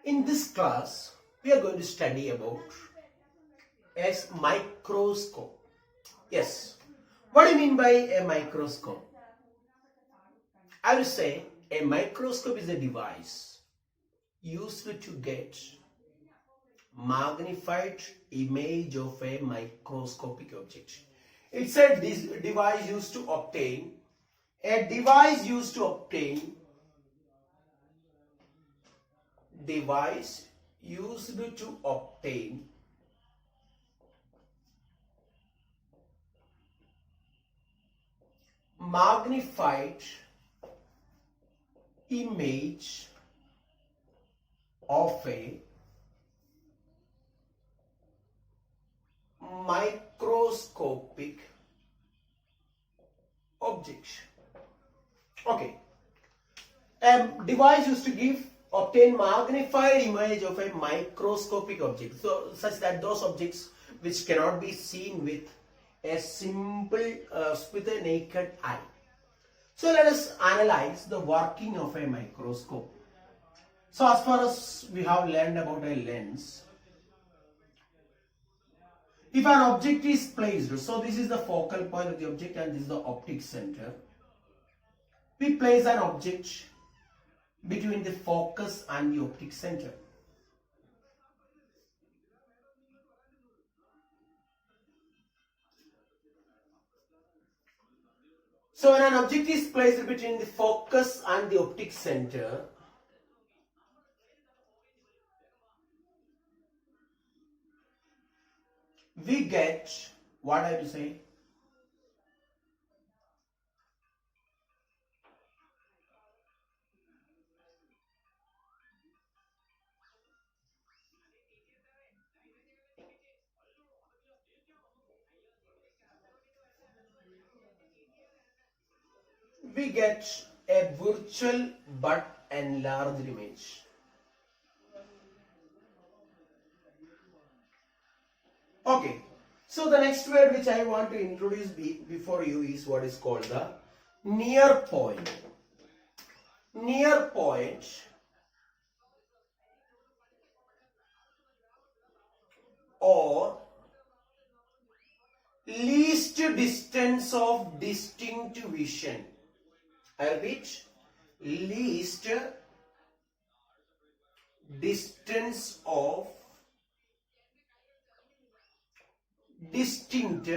In this class, we are going to study about a microscope. Yes. What do you mean by a microscope? I will say a microscope is a device used to get magnified image of a microscopic object. It said this device used to obtain magnified image of a microscopic object. Okay. A device used to obtain magnified image of a microscopic object, so such that those objects which cannot be seen with a with a naked eye. So let us analyze the working of a microscope. So as far as we have learned about a lens, if an object is placed, so this is the focal point of the object and this is the optic center. We place an object between the focus and the optic center. So when an object is placed between the focus and the optic center, we get, what I have to say? We get a virtual but enlarged image. Okay, so the next word which I want to introduce before you is what is called the near point. Near point or least distance of distinct vision. I repeat, least distance of distinct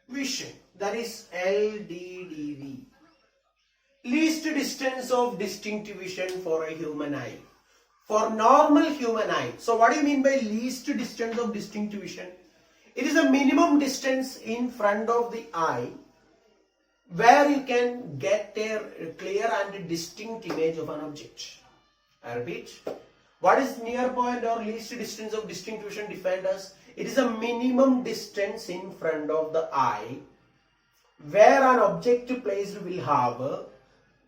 vision, that is LDDV. Least distance of distinct vision for a human eye. For normal human eye. So what do you mean by least distance of distinct vision? It is a minimum distance in front of the eye where you can get a clear and distinct image of an object. I repeat, what is near point or least distance of distinct vision defined as? It is a minimum distance in front of the eye where an object placed will have a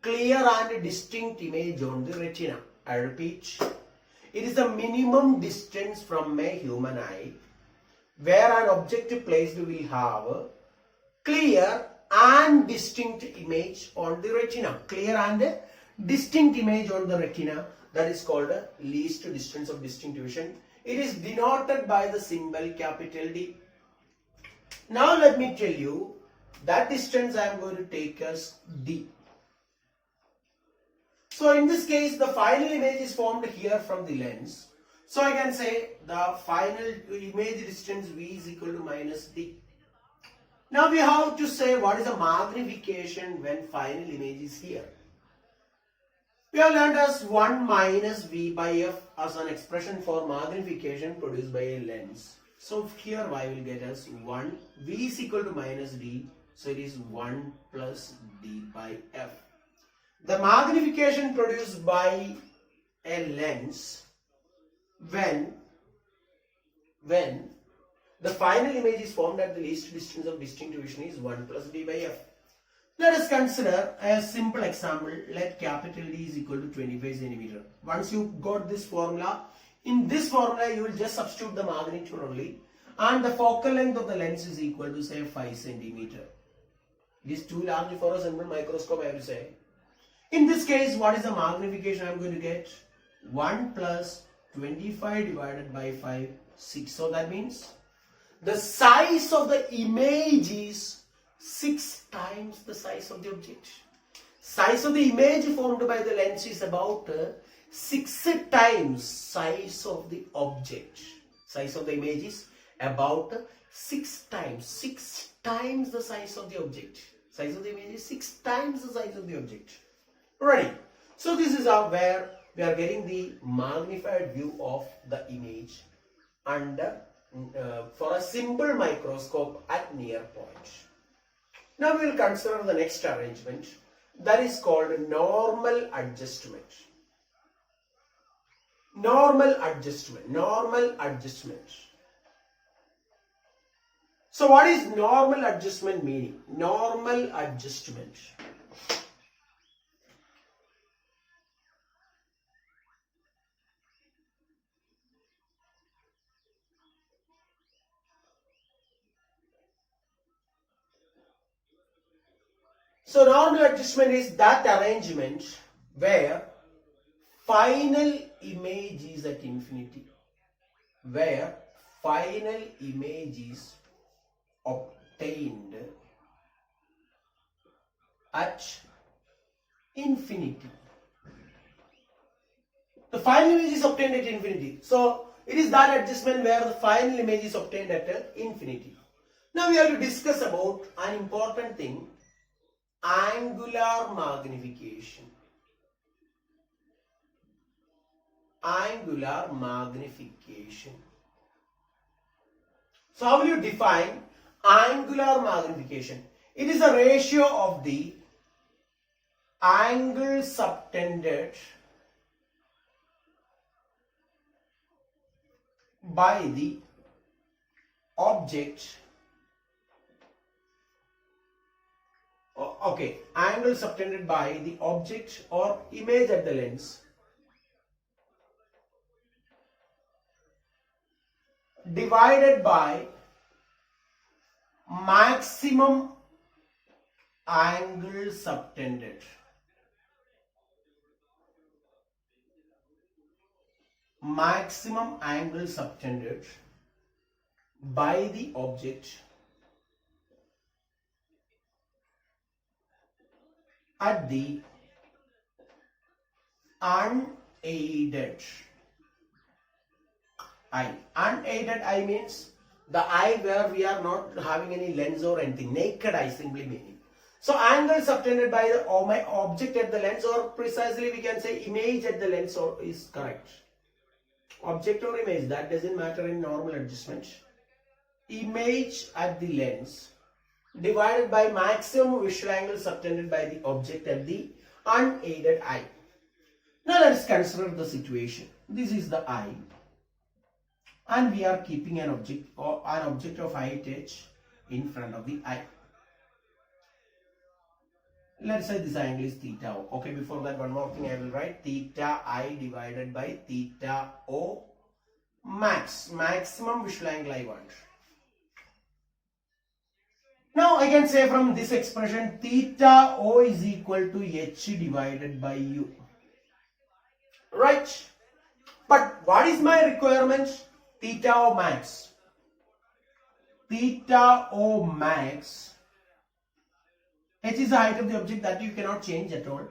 clear and distinct image on the retina. I repeat, it is a minimum distance from a human eye where an object placed will have a clear and distinct image on the retina. Clear and distinct image on the retina, that is called a least distance of distinct vision. It is denoted by the symbol capital D. Now let me tell you that distance I am going to take as D. So in this case the final image is formed here from the lens. So I can say the final image distance V is equal to minus D. Now we have to say what is the magnification when final image is here. We have learned as 1 minus V by F as an expression for magnification produced by a lens. So here I will get as 1, V is equal to minus D, so it is 1 plus D by F. The magnification produced by a lens when the final image is formed at the least distance of distinct vision is 1 plus D by F. Let us consider a simple example. Let capital D is equal to 25 centimeter. Once you got this formula, in this formula you will just substitute the magnitude only, and the focal length of the lens is equal to say 5 centimeter. It is too large for a simple microscope, I will say. In this case, what is the magnification I am going to get? 1 plus 25 divided by 5, 6. So that means the size of the image is 6 times the size of the object. Size of the image formed by the lens is about 6 times size of the object. Size of the image is about 6 times the size of the object. Size of the image is 6 times the size of the object. Right. So this is where we are getting the magnified view of the image under for a simple microscope at near point. Now we will consider the next arrangement, that is called normal adjustment. Normal adjustment. So what is normal adjustment meaning? Normal adjustment. So normal adjustment is that arrangement where final image is at infinity. Where final image is obtained at infinity. The final image is obtained at infinity. So it is that adjustment where the final image is obtained at infinity. Now we have to discuss about an important thing, angular magnification. Angular magnification. So how will you define angular magnification? It is a ratio of the angle subtended by the object. Okay, angle subtended by the object or image at the lens divided by maximum angle subtended. Maximum angle subtended by the object at the unaided eye. Unaided eye means the eye where we are not having any lens or anything, naked eye simply meaning. So angle subtended by the object at the lens, or precisely we can say image at the lens, is correct. Object or image, that doesn't matter in normal adjustment. Image at the lens divided by maximum visual angle subtended by the object at the unaided eye. Now let us consider the situation. This is the eye, and we are keeping an object of height h in front of the eye. Let's say this angle is theta O. Okay, before that one more thing I will write, theta I divided by theta O max, maximum visual angle I want. Now I can say from this expression theta O is equal to h divided by u. Right? But what is my requirement? Theta O max. Theta O max. H is the height of the object that you cannot change at all.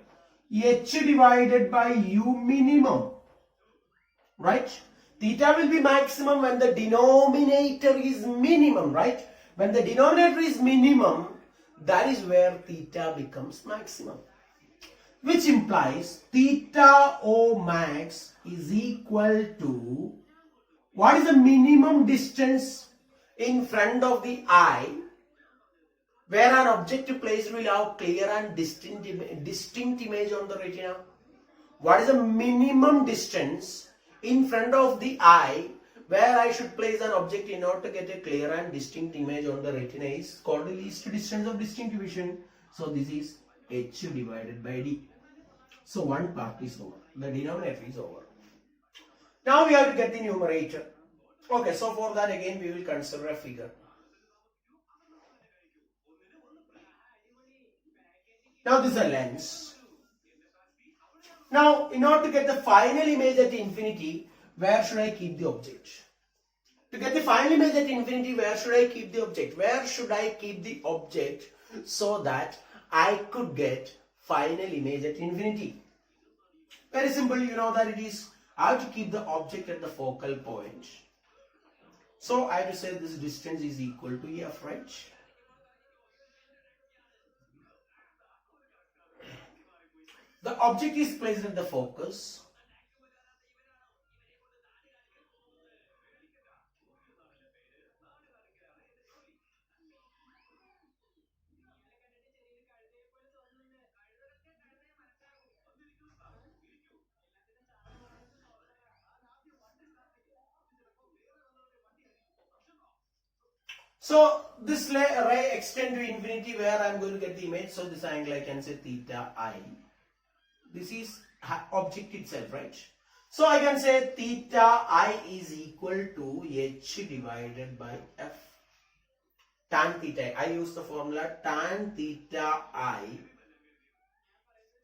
H divided by u minimum. Right? Theta will be maximum when the denominator is minimum. Right? When the denominator is minimum, that is where theta becomes maximum. Which implies theta O max is equal to, what is the minimum distance in front of the eye where an object placed will have clear and distinct image on the retina? What is the minimum distance in front of the eye where I should place an object in order to get a clear and distinct image on the retina is called the least distance of distinct vision. So this is h divided by d. So one part is over. The denominator is over. Now we have to get the numerator. Okay, so for that again we will consider a figure. Now this is a lens. Now, in order to get the final image at infinity, where should I keep the object? To get the final image at infinity, where should I keep the object? Where should I keep the object so that I could get final image at infinity? Very simple, you know that it is, I have to keep the object at the focal point. So I have to say this distance is equal to f, right? The object is placed at the focus. So this ray extend to infinity where I am going to get the image. So this angle I can say theta I. This is object itself, right? So I can say theta I is equal to h divided by f. Tan theta, I use the formula tan theta I.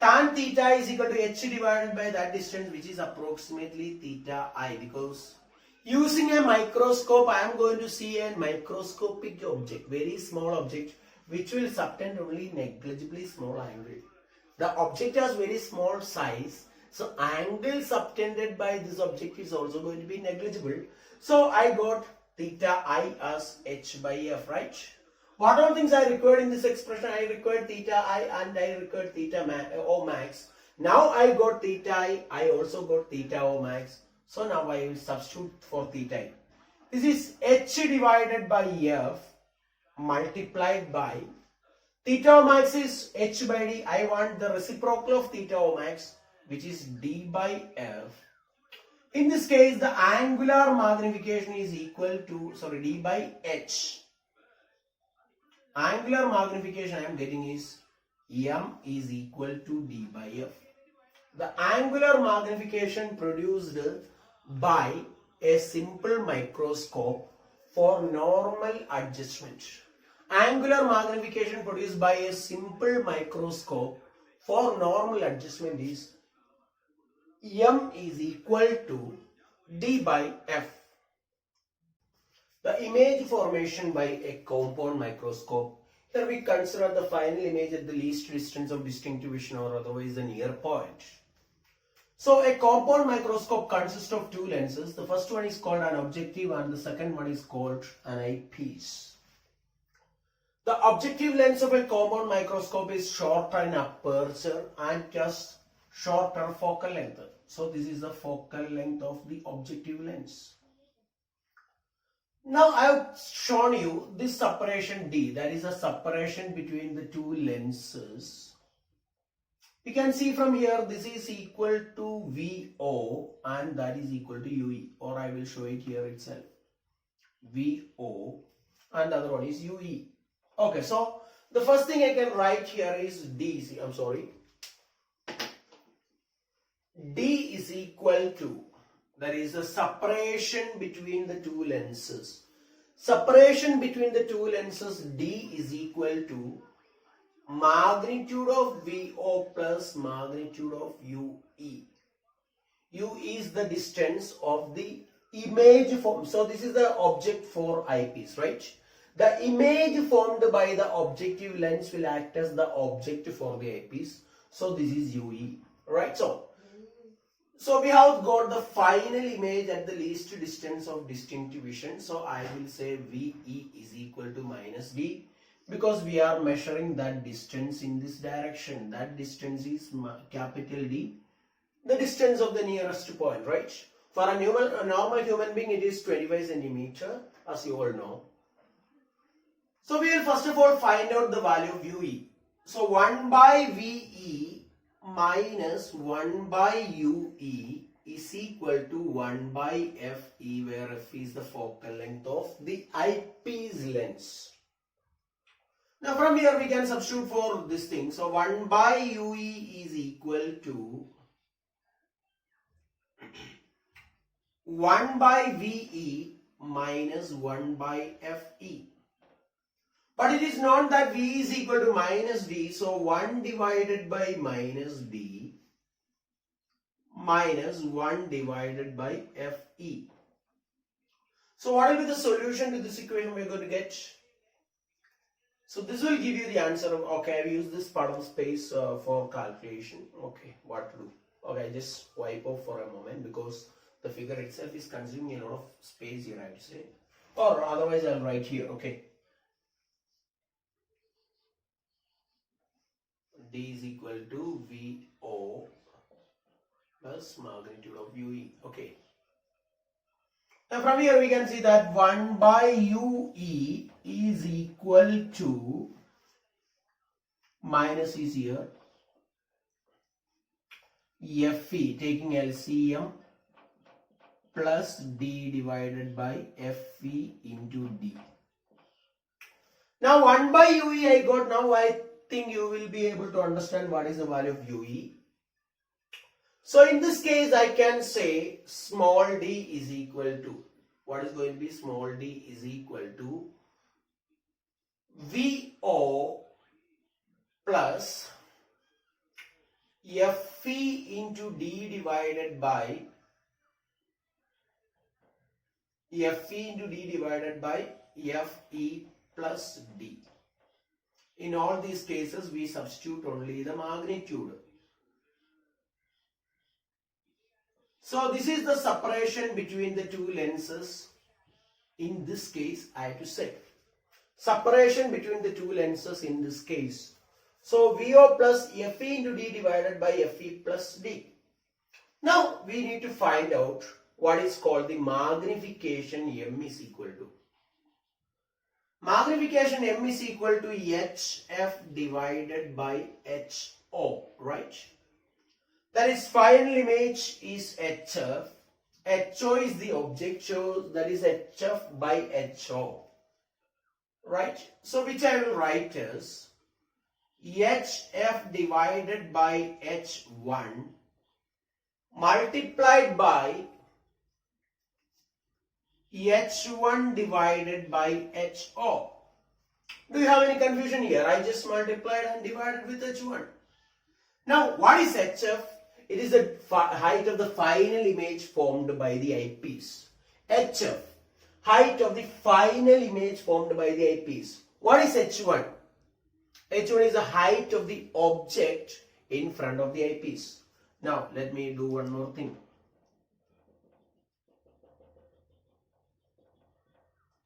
Tan theta is equal to h divided by that distance, which is approximately theta I, because using a microscope I am going to see a microscopic object, very small object, which will subtend only negligibly small angle. The object has very small size, so angle subtended by this object is also going to be negligible. So I got theta I as h by f, right? What all things I required in this expression? I required theta I and I required theta O max. Now I got theta I also got theta O max. So now I will substitute for theta I. This is h divided by f multiplied by theta O max is h by d. I want the reciprocal of theta O max, which is d by f. In this case, the angular magnification is equal to, d by h. Angular magnification I am getting is m is equal to d by f. The angular magnification produced by a simple microscope for normal adjustment. Angular magnification produced by a simple microscope for normal adjustment is m is equal to d by f. The image formation by a compound microscope. Here we consider the final image at the least distance of distinctive vision, or otherwise the near point. So a compound microscope consists of two lenses. The first one is called an objective and the second one is called an eyepiece. The objective lens of a compound microscope is shorter in aperture and just shorter focal length. So this is the focal length of the objective lens. Now I have shown you this separation D, that is a separation between the two lenses. You can see from here this is equal to VO and that is equal to UE, or I will show it here itself. VO and the other one is UE. Okay, so the first thing I can write here is D is equal to, that is the separation between the two lenses. Separation between the two lenses, D is equal to magnitude of VO plus magnitude of UE. U is the distance of the image formed. So this is the object for eyepiece, right? The image formed by the objective lens will act as the object for the eyepiece. So this is UE, right? So we have got the final image at the least distance of distinctive vision. So I will say VE is equal to minus D, because we are measuring that distance in this direction. That distance is capital D, the distance of the nearest point, right? For a normal human being, it is 25 centimeter, as you all know. So we will first of all find out the value of UE. So 1 by VE minus 1 by UE is equal to 1 by FE, where F is the focal length of the eyepiece lens. Now from here we can substitute for this thing. So 1 by UE is equal to 1 by VE minus 1 by FE. But it is not that V is equal to minus D. So 1 divided by minus D minus 1 divided by Fe. So what will be the solution to this equation we are going to get? So this will give you the answer of, okay, I've used this part of space for calculation. Okay, what to do? Okay, just wipe off for a moment because the figure itself is consuming a lot of space here, I would say. Or otherwise I'll write here, okay. D is equal to VO plus magnitude of UE, okay. Now from here we can see that 1 by UE is equal to, minus is here, Fe, taking LCM, plus D divided by Fe into D. Now 1 by UE I got. Now I think you will be able to understand what is the value of UE. So in this case I can say small d is equal to, what is going to be small d is equal to VO plus Fe into D divided by Fe into D divided by Fe plus D. In all these cases we substitute only the magnitude. So this is the separation between the two lenses. In this case I have to say separation between the two lenses in this case. So VO plus Fe into D divided by Fe plus D. Now we need to find out what is called the magnification M is equal to. Magnification M is equal to HF divided by HO, right? That is final image is HF. HO is the object, so that is HF by HO, right? So which I will write as HF divided by H1 multiplied by H1 divided by HO. Do you have any confusion here? I just multiplied and divided with H1. Now what is HF? It is the height of the final image formed by the eyepiece. HF, height of the final image formed by the eyepiece. What is H1? H1 is the height of the object in front of the eyepiece. Now let me do one more thing.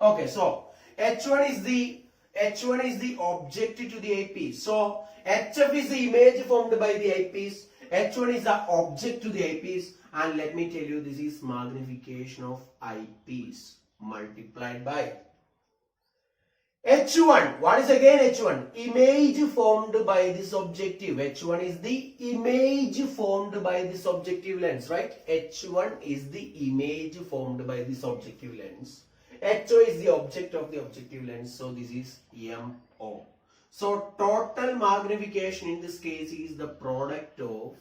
Okay, so H1 is the object to the eyepiece. So HF is the image formed by the eyepiece. H1 is the object to the eyepiece, and let me tell you, this is magnification of eyepiece multiplied by H1. What is again H1? Image formed by this objective. H1 is the image formed by this objective lens, right? H1 is the image formed by this objective lens. HO is the object of the objective lens, so this is MO. So total magnification in this case is the product of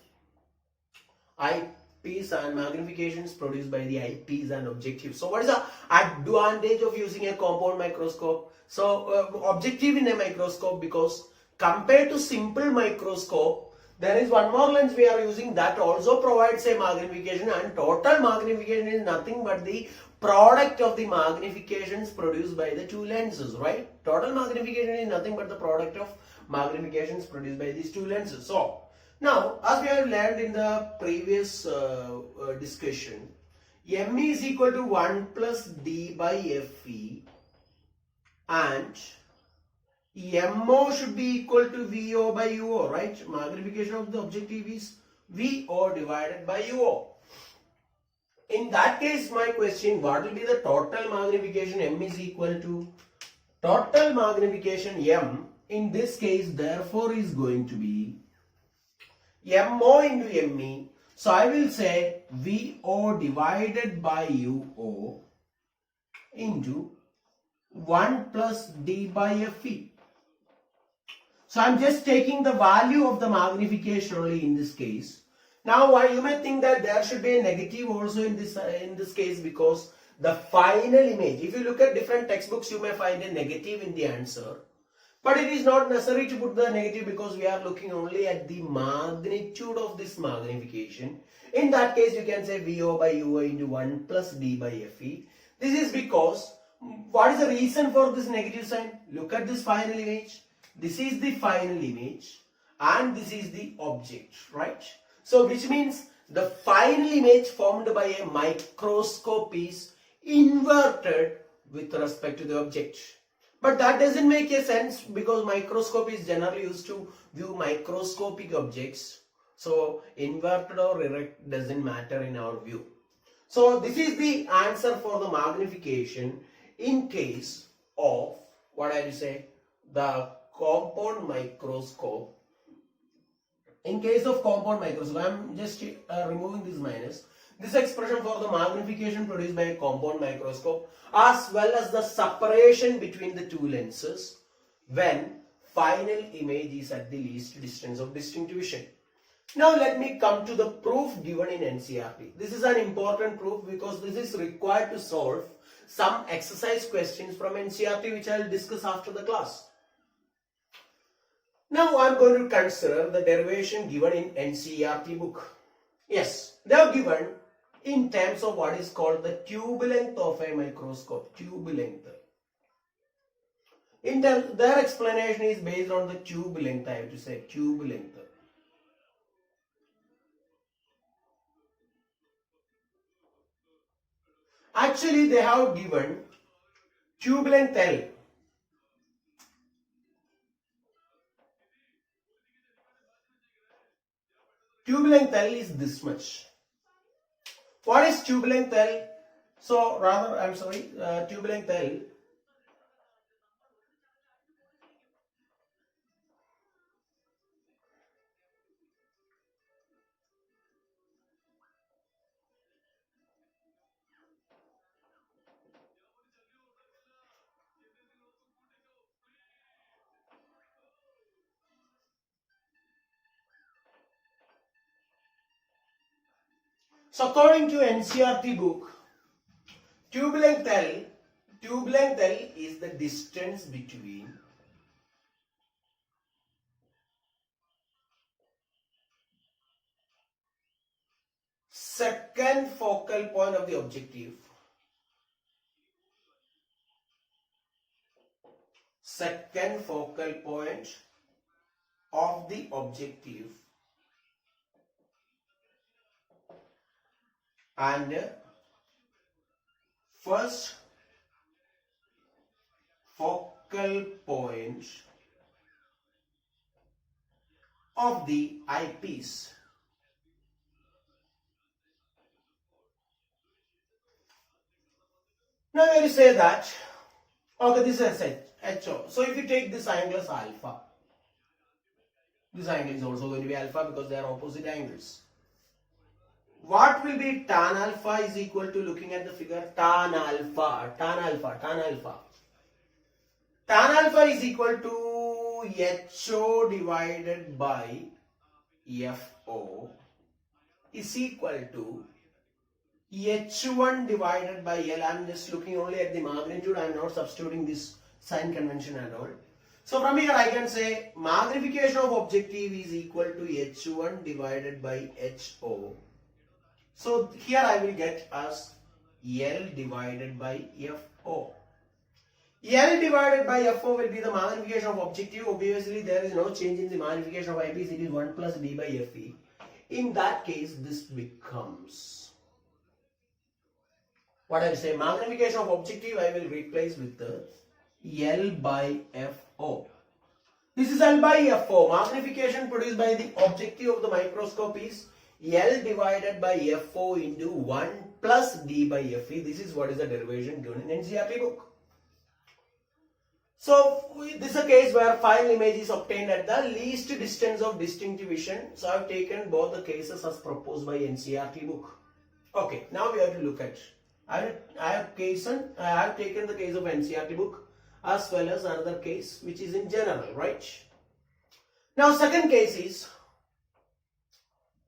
eyepiece and magnifications produced by the eyepiece and objective. So what is the advantage of using a compound microscope? So objective in a microscope, because compared to simple microscope, there is one more lens we are using that also provides a magnification, and total magnification is nothing but the product of the magnifications produced by the two lenses, right? Total magnification is nothing but the product of magnifications produced by these two lenses. So now, as we have learned in the previous discussion, M is equal to 1 plus D by Fe, and MO should be equal to VO by UO, right? Magnification of the objective is VO divided by UO. In that case, my question, what will be the total magnification? M is equal to total magnification M. In this case, therefore, is going to be MO into ME. So I will say VO divided by UO into 1 plus D by Fe. So I am just taking the value of the magnification only in this case. Now you may think that there should be a negative also in this case, because the final image, if you look at different textbooks, you may find a negative in the answer. But it is not necessary to put the negative, because we are looking only at the magnitude of this magnification. In that case, you can say VO by UO into 1 plus D by FE. This is because, what is the reason for this negative sign? Look at this final image. This is the final image and this is the object, right? So which means the final image formed by a microscope is inverted with respect to the object. But that doesn't make a sense because microscope is generally used to view microscopic objects. So inverted or erect doesn't matter in our view. So this is the answer for the magnification in case of, what I will say, the compound microscope. In case of compound microscope, I am just removing this minus. This expression for the magnification produced by a compound microscope, as well as the separation between the two lenses when final image is at the least distance of distinct vision. Now let me come to the proof given in NCERT. This is an important proof because this is required to solve some exercise questions from NCERT which I will discuss after the class. Now I am going to consider the derivation given in NCERT book. Yes, they are given in terms of what is called the tube length of a microscope. Tube length. Their explanation is based on the tube length, I have to say, tube length. Actually, they have given tube length L. Tube length L is this much. What is tube length L? So rather, I'm sorry, tube length L. So according to NCERT book, tube length L is the distance between second focal point of the objective, second focal point of the objective and first focal point of the eyepiece. Now when you say that, okay, this is HO. So if you take this angle as alpha, this angle is also going to be alpha because they are opposite angles. What will be tan alpha is equal to, looking at the figure, tan alpha is equal to HO divided by FO is equal to H1 divided by L. I am just looking only at the magnitude, I am not substituting this sign convention and all. So from here I can say magnification of objective is equal to H1 divided by HO. So here I will get as L divided by FO. L divided by FO will be the magnification of objective. Obviously there is no change in the magnification of eyepiece. It is 1 plus D by FE. In that case this becomes, what I will say, magnification of objective I will replace with the L by FO. This is L by FO. Magnification produced by the objective of the microscope is L divided by FO into 1 plus D by FE. This is what is the derivation given in NCERT book. So this is a case where final image is obtained at the least distance of distinct vision. So I have taken both the cases as proposed by NCERT book. Okay, now we have to look at, I have taken the case of NCERT book as well as another case which is in general, right? Now second case is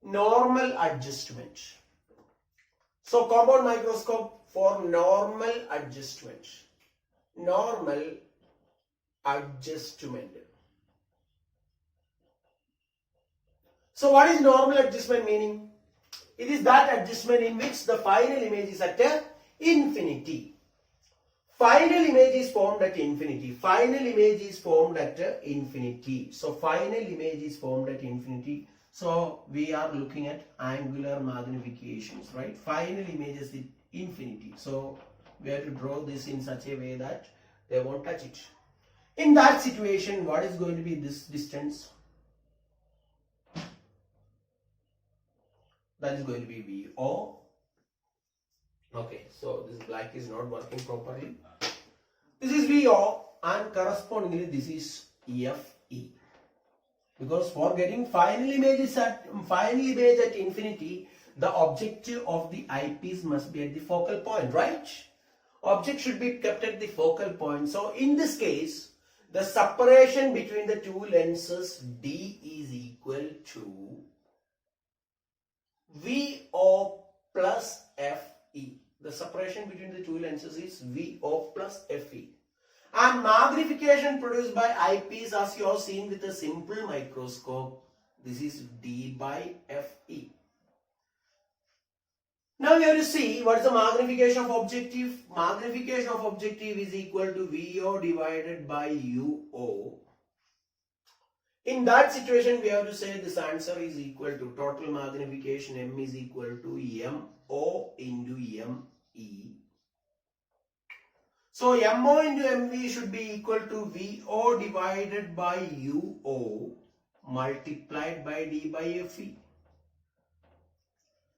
normal adjustment. So compound microscope for normal adjustment. Normal adjustment. So what is normal adjustment meaning? It is that adjustment in which the final image is at infinity. Final image is formed at infinity. Final image is formed at infinity. So final image is formed at infinity. So we are looking at angular magnifications, right? Final image is at infinity. So we have to draw this in such a way that they won't touch it. In that situation, what is going to be this distance? That is going to be VO. Okay, so this black is not working properly. This is VO and correspondingly this is FE. Because for getting final image at infinity, the objective of the eyepiece must be at the focal point, right? Object should be kept at the focal point. So in this case, the separation between the two lenses D is equal to VO plus FE. The separation between the two lenses is VO plus FE. And magnification produced by eyepiece, as you have seen with a simple microscope, this is D by FE. Now we have to see what is the magnification of objective. Magnification of objective is equal to VO divided by UO. In that situation, we have to say this answer is equal to total magnification M is equal to MO into ME. So MO into ME should be equal to VO divided by UO multiplied by D by FE.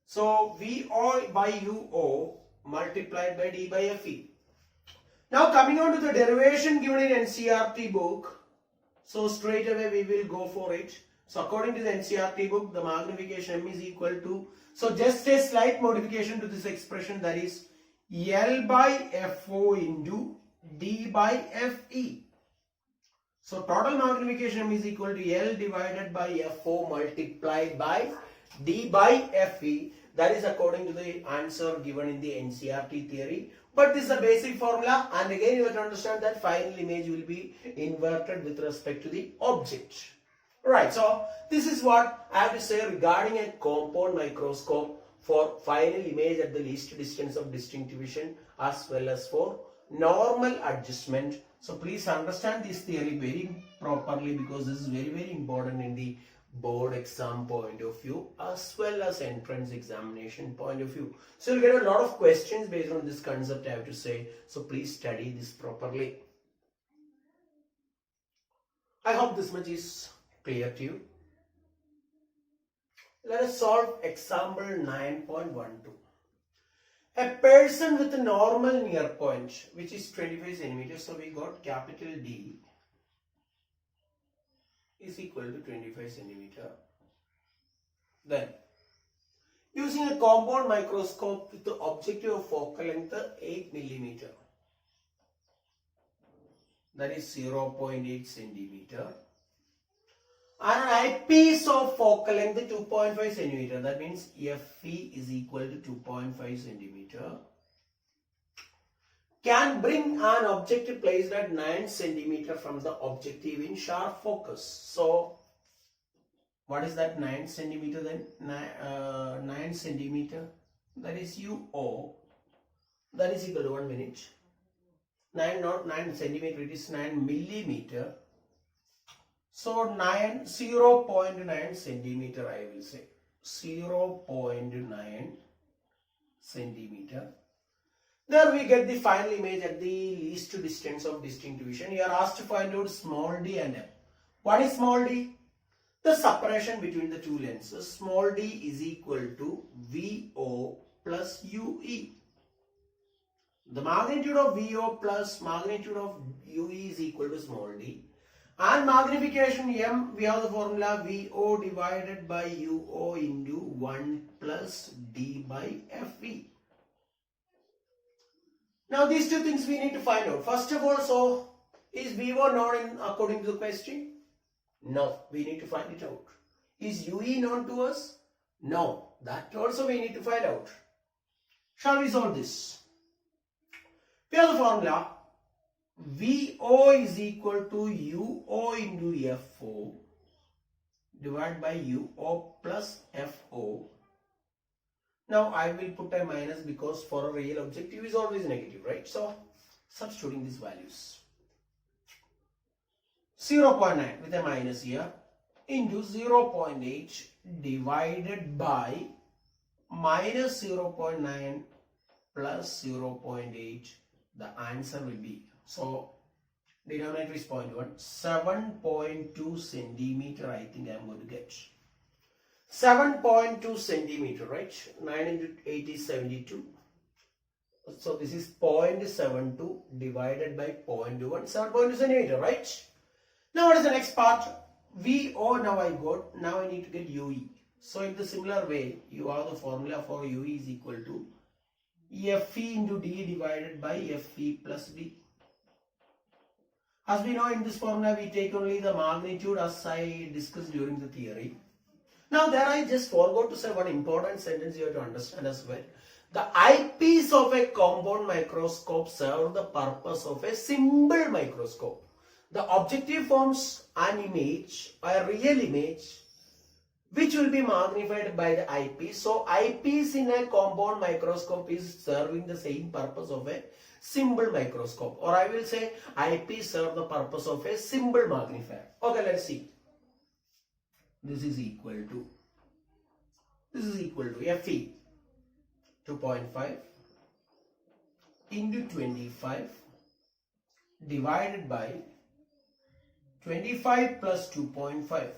So VO by UO multiplied by D by FE. Now coming on to the derivation given in NCERT book. So straight away we will go for it. So according to the NCERT book, the magnification M is equal to, so just a slight modification to this expression, that is L by FO into D by FE. So total magnification M is equal to L divided by FO multiplied by D by FE. That is according to the answer given in the NCERT theory. But this is a basic formula, and again you have to understand that final image will be inverted with respect to the object. Right, so this is what I have to say regarding a compound microscope for final image at the least distance of distinct vision as well as for normal adjustment. So please understand this theory very properly, because this is very important in the board exam point of view as well as entrance examination point of view. So you'll get a lot of questions based on this concept, I have to say. So please study this properly. I hope this much is clear to you. Let us solve example 9.12. A person with a normal near point, which is 25 centimeters, so we got capital D is equal to 25 centimeter. Then, using a compound microscope with the objective of focal length 8 millimeter, that is 0.8 centimeter, and an eyepiece of focal length 2.5 centimeter, that means FE is equal to 2.5 centimeter, can bring an object placed at 9 centimeter from the objective in sharp focus. So, what is that 9 centimeter then? 9 centimeter, that is UO, that is equal to 1 minute. 9, not 9 centimeter, it is 9 millimeter. So 0.9 centimeter, I will say 0.9 centimeter. There we get the final image at the least distance of distinct vision. You are asked to find out small d and m. What is small d? The separation between the two lenses. Small d is equal to VO plus UE. The magnitude of VO plus magnitude of UE is equal to small d. And magnification M, we have the formula VO divided by UO into 1 plus D by FE. Now these two things we need to find out. First of all, so is VO known according to the question? No, we need to find it out. Is UE known to us? No, that also we need to find out. Shall we solve this? We have the formula VO is equal to UO into FO divided by UO plus FO. Now I will put a minus because for a real objective is always negative, right? So substituting these values. 0.9 with a minus here into 0.8 divided by minus 0.9 plus 0.8. The answer will be, so denominator is 0.1, 7.2 centimeter I think I am going to get. 7.2 centimeter, right? 9 into 8 is 72. So this is 0.72 divided by 0.21, 7.2 centimeter, right? Now what is the next part? VO now I got. Now I need to get UE. So in the similar way, you have the formula for UE is equal to FE into D divided by FE plus D. As we know, in this formula we take only the magnitude as I discussed during the theory. Now there I just forgot to say one important sentence you have to understand as well. The eyepiece of a compound microscope serves the purpose of a simple microscope. The objective forms an image, a real image, which will be magnified by the eyepiece. So eyepiece in a compound microscope is serving the same purpose of a simple microscope, or I will say eyepiece serve the purpose of a simple magnifier. Okay, let's see. This is equal to FE 2.5 into 25 divided by 25 plus 2.5.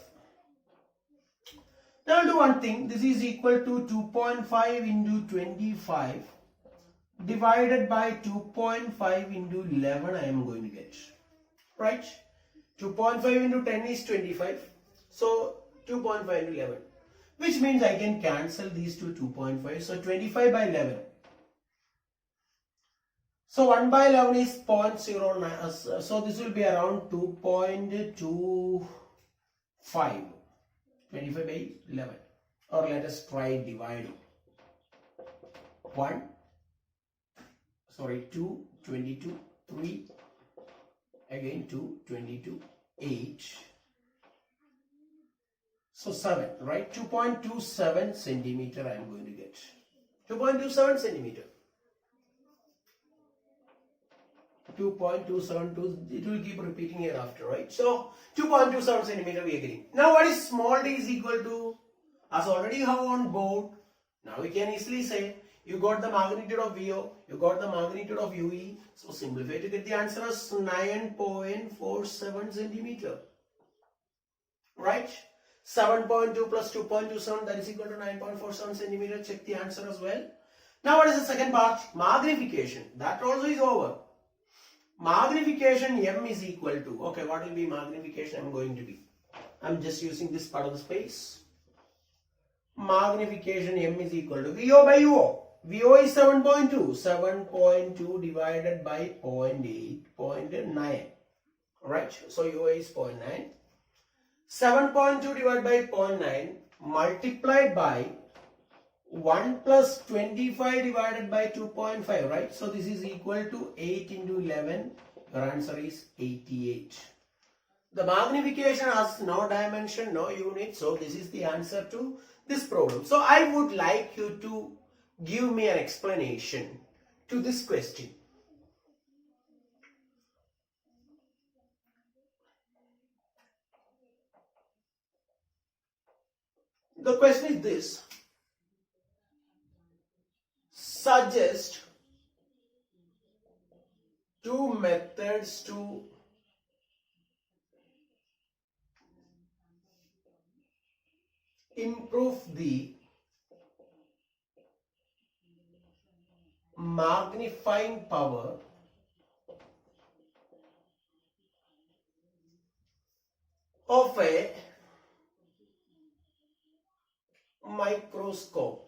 Now I'll do one thing. This is equal to 2.5 into 25 divided by 2.5 into 11 I am going to get. Right? 2.5 into 10 is 25. So 2.5 into 11. Which means I can cancel these two 2.5. So 25 by 11. So 1 by 11 is 0.09. So this will be around 2.25. 25 by 11. Or let us try dividing. 2, 22, 3. Again 2, 22, 8. So 7, right? 2.27 centimeter I am going to get. 2.27 centimeter. 2.272, it will keep repeating hereafter, right? So 2.27 centimeter we are getting. Now what is small d is equal to? As already you have on board, now we can easily say you got the magnitude of VO, you got the magnitude of UE. So simplify to get the answer as 9.47 centimeter. Right? 7.2 plus 2.27, that is equal to 9.47 centimeter. Check the answer as well. Now what is the second part? Magnification. That also is over. Magnification M is equal to, okay, what will be magnification M going to be? I'm just using this part of the space. Magnification M is equal to VO by UO. VO is 7.2. 7.2 divided by 0.8, 0.9. Right? So UO is 0.9. 7.2 divided by 0.9 multiplied by 1 plus 25 divided by 2.5, right? So this is equal to 8 into 11. Your answer is 88. The magnification has no dimension, no unit. So this is the answer to this problem. So I would like you to give me an explanation to this question. The question is this. Suggest two methods to improve the magnifying power of a microscope.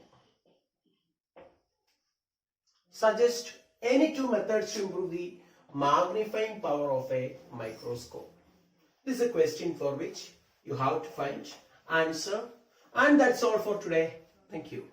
Suggest any two methods to improve the magnifying power of a microscope. This is a question for which you have to find answer. And that's all for today. Thank you.